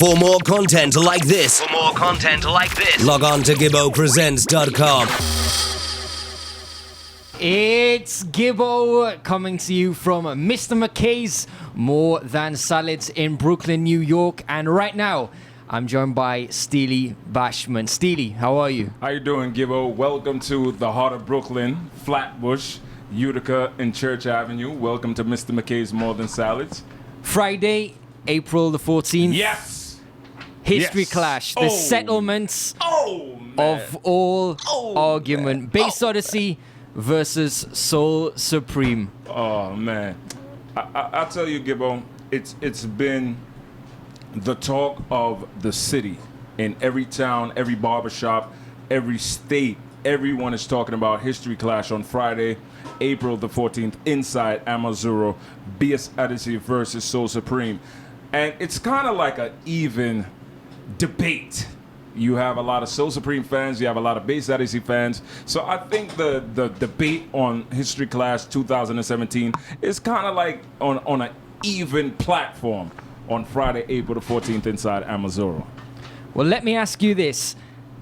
For more content like this, log on to gibbopresents.com. It's Gibbo coming to you from Mr. McKay's More Than Salads in Brooklyn, New York. And right now, I'm joined by Steelie Bashment. Steelie, how are you? How you doing, Gibbo? Welcome to the heart of Brooklyn, Flatbush, Utica, and Church Avenue. Welcome to Mr. McKay's More Than Salads. Friday, April the 14th. Yes! History clash. The settlements of all argument. Bass Odyssey versus Soul Supreme. Oh, man. I tell you, Gibbo, it's been the talk of the city. In every town, every barbershop, every state, everyone is talking about History Clash on Friday, April the 14th, inside Amazuro, Bass Odyssey versus Soul Supreme. And it's kind of like an even debate. You have a lot of Soul Supreme fans, you have a lot of Bass Odyssey fans. So I think the debate on History Clash 2017 is kind of like on an even platform on Friday, April the 14th, inside Amazuro. Well, let me ask you this.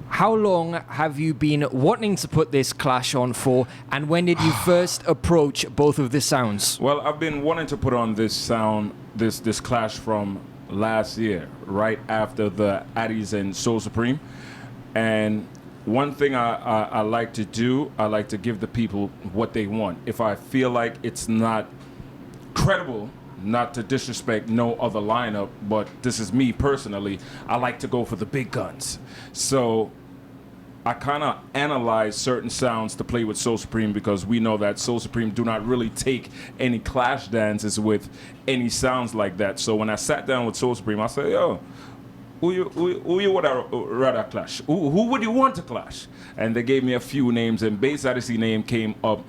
How long have you been wanting to put this clash on for, and when did you first approach both of the sounds? Well, I've been wanting to put on this sound, this clash from last year, right after the Addies and Soul Supreme. And one thing I like to do, I like to give the people what they want. If I feel like it's not credible, not to disrespect no other lineup, but this is me personally, I like to go for the big guns. So I kind of analyze certain sounds to play with Soul Supreme, because we know that Soul Supreme do not really take any clash dances with any sounds like that. So when I sat down with Soul Supreme, I said, yo, who you would rather clash? Who would you want to clash? And they gave me a few names, and Bass Odyssey name came up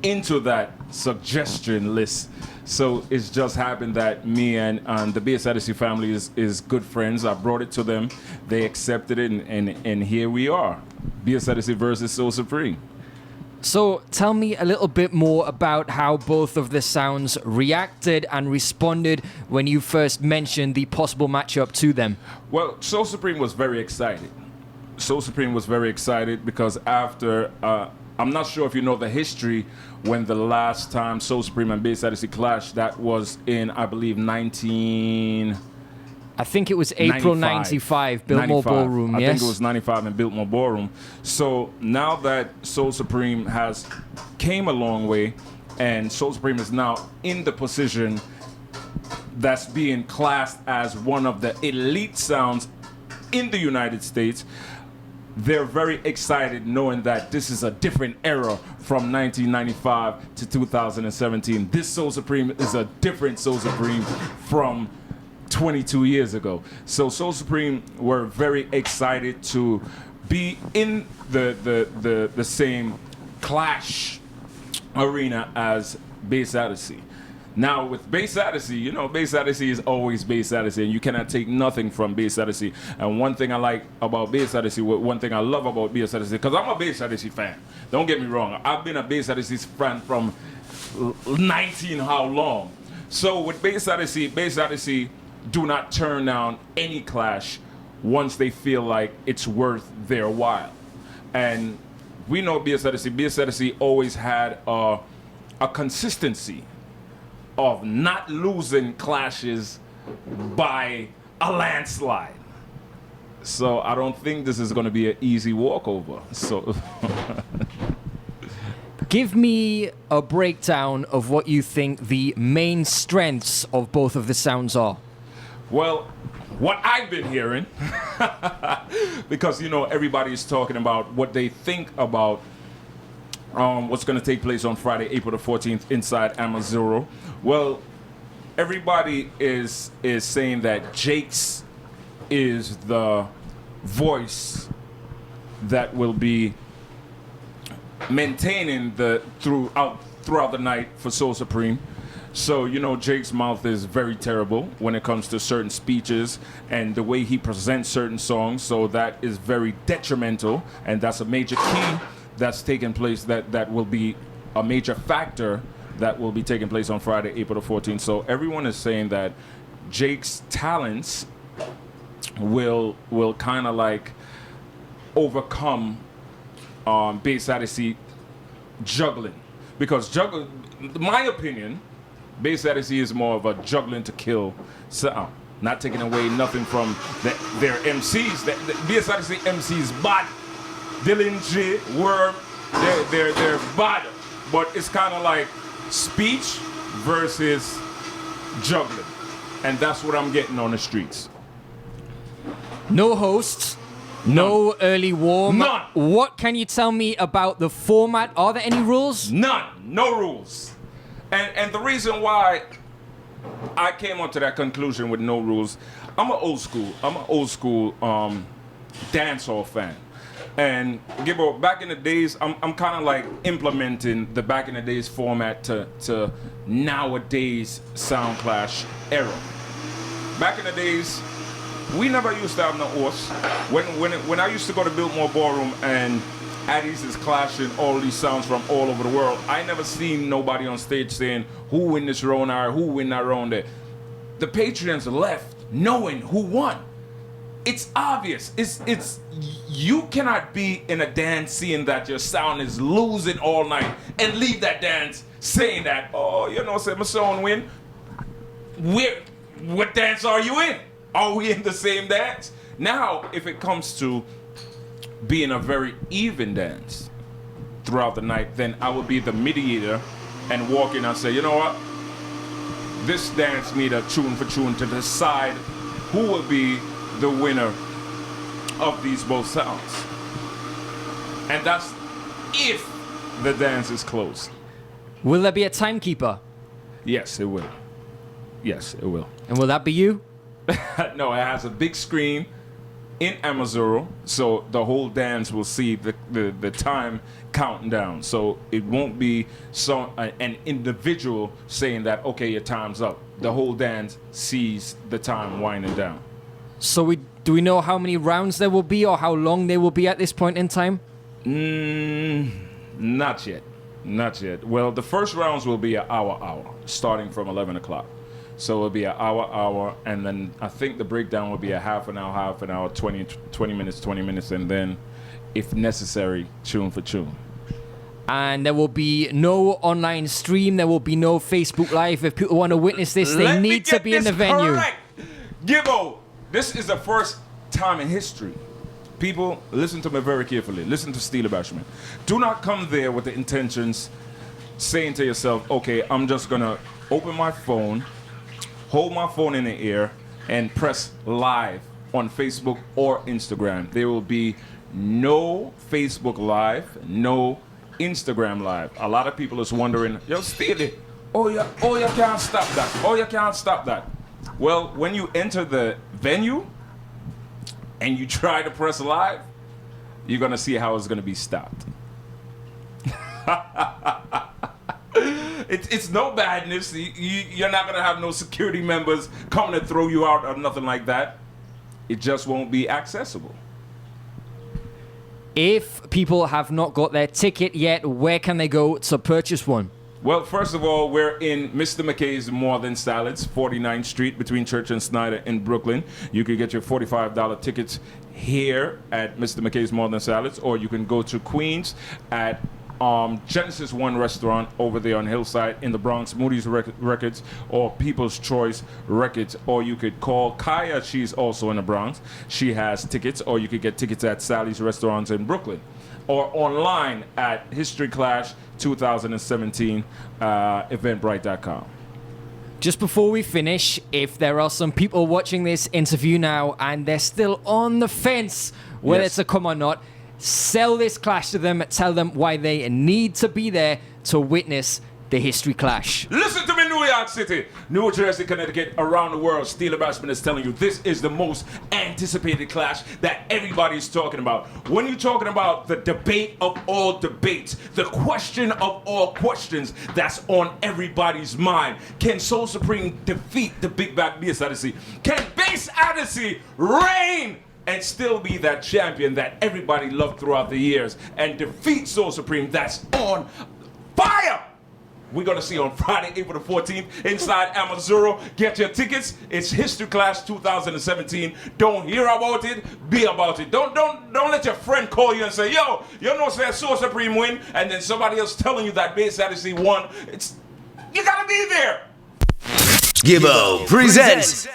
into that suggestion list. So it's just happened that me and the Bass Odyssey family is good friends. I brought it to them. They accepted it, and here we are. Bass Odyssey versus Soul Supreme. So tell me a little bit more about how both of the sounds reacted and responded when you first mentioned the possible matchup to them. Well, Soul Supreme was very excited. Soul Supreme was very excited because after... I'm not sure if you know the history when the last time Soul Supreme and Bass Odyssey clashed. That was in, I believe, I think it was April 95, Biltmore Ballroom, I yes? think it was 95 in Biltmore Ballroom. So now that Soul Supreme has came a long way, and Soul Supreme is now in the position that's being classed as one of the elite sounds in the United States, they're very excited knowing that this is a different era from 1995 to 2017. This Soul Supreme is a different Soul Supreme from 22 years ago. So Soul Supreme were very excited to be in the same clash arena as Bass Odyssey. Now, with Bass Odyssey, you know, Bass Odyssey is always Bass Odyssey, and you cannot take nothing from Bass Odyssey. And one thing I like about Bass Odyssey, one thing I love about Bass Odyssey, because I'm a Bass Odyssey fan. Don't get me wrong. I've been a Bass Odyssey fan from 19 how long. So with Bass Odyssey do not turn down any clash once they feel like it's worth their while. And we know Bass Odyssey always had a consistency of not losing clashes by a landslide. So I don't think this is going to be an easy walkover. So give me a breakdown of what you think the main strengths of both of the sounds are. Well, what I've been hearing, because, you know, everybody is talking about what they think about what's going to take place on Friday, April the 14th, inside Amazuro. Well, everybody is saying that Jake's is the voice that will be maintaining throughout the night for Soul Supreme. So, you know, Jake's mouth is very terrible when it comes to certain speeches and the way he presents certain songs. So that is very detrimental, and that's a major key that's taking place, that will be a major factor that will be taking place on Friday, April the 14th. So everyone is saying that Jake's talents will kind of like overcome Bass Odyssey juggling, because my opinion, Bass Odyssey is more of a juggling to kill sound, not taking away nothing from their MCs. The Bass Odyssey MCs bad, Dylan J, Worm, they're bad, but it's kind of like speech versus juggling, and that's what I'm getting on the streets. No hosts. No early warm. None. What can you tell me about the format? Are there any rules? None. No rules. And the reason why I came up to that conclusion with no rules, I'm an old school dancehall fan. And Gibbo, back in the days, I'm kind of like implementing the back in the days format to nowadays sound clash era. Back in the days, we never used to have no horse. When I used to go to Biltmore Ballroom and Addies is clashing all these sounds from all over the world, I never seen nobody on stage saying who win this round or who win that round there. The patrons left knowing who won. It's obvious. It's you cannot be in a dance seeing that your sound is losing all night and leave that dance saying that, oh, you know, say my sound win. What dance are you in? Are we in the same dance? Now, if it comes to being a very even dance throughout the night, then I will be the mediator and walk in and say, you know what? This dance need a tune for tune to decide who will be the winner of these both sounds. And that's if the dance is close. Will there be a timekeeper? Yes, it will. Yes, it will. And will that be you? No, it has a big screen in Amazoro, so the whole dance will see the time counting down. So it won't be an individual saying that, okay, your time's up. The whole dance sees the time winding down. So do we know how many rounds there will be or how long they will be at this point in time? Not yet. Not yet. Well, the first rounds will be an hour, starting from 11 o'clock. So it'll be an hour, and then I think the breakdown will be a half an hour, 20 minutes, and then, if necessary, tune for tune. And there will be no online stream. There will be no Facebook Live. If people want to witness this, they need to be in the venue. Correct. Gibbo, this is the first time in history. People, listen to me very carefully. Listen to Steelie Bashment. Do not come there with the intentions saying to yourself, okay, I'm just going to open my phone, hold my phone in the air, and press live on Facebook or Instagram. There will be no Facebook Live, no Instagram Live. A lot of people is wondering, yo, Steelie, you can't stop that. Oh, you can't stop that. Well, when you enter the venue and you try to press live, you're going to see how it's going to be stopped. It's no badness. You're not going to have no security members coming to throw you out or nothing like that. It just won't be accessible. If people have not got their ticket yet, where can they go to purchase one? Well, first of all, we're in Mr. McKay's More Than Salads, 49th Street between Church and Snyder in Brooklyn. You can get your $45 tickets here at Mr. McKay's More Than Salads, or you can go to Queens at Genesis One Restaurant over there on Hillside in the Bronx, Moody's Records, or People's Choice Records, or you could call Kaya. She's also in the Bronx. She has tickets, or you could get tickets at Sally's Restaurants in Brooklyn, or online at History Clash 2017 eventbrite.com. Just before we finish, if there are some people watching this interview now and they're still on the fence whether Yes. to come or not, sell this clash to them, tell them why they need to be there to witness the History Clash. Listen to me, New York City, New Jersey, Connecticut, around the world. Steelie Bashment is telling you this is the most anticipated clash that everybody's talking about. When you're talking about the debate of all debates, the question of all questions that's on everybody's mind, can Soul Supreme defeat the Big Bad Bass Odyssey? Can Bass Odyssey reign and still be that champion that everybody loved throughout the years and defeat Soul Supreme that's on fire? we're going to see on Friday, April the 14th, inside Amazuro. Get your tickets. It's History Class 2017. Don't hear about it, be about it. Don't let your friend call you and say, yo, you know, say Soul Supreme win, and then somebody else telling you that Bass Odyssey won. You got to be there. Gibbo presents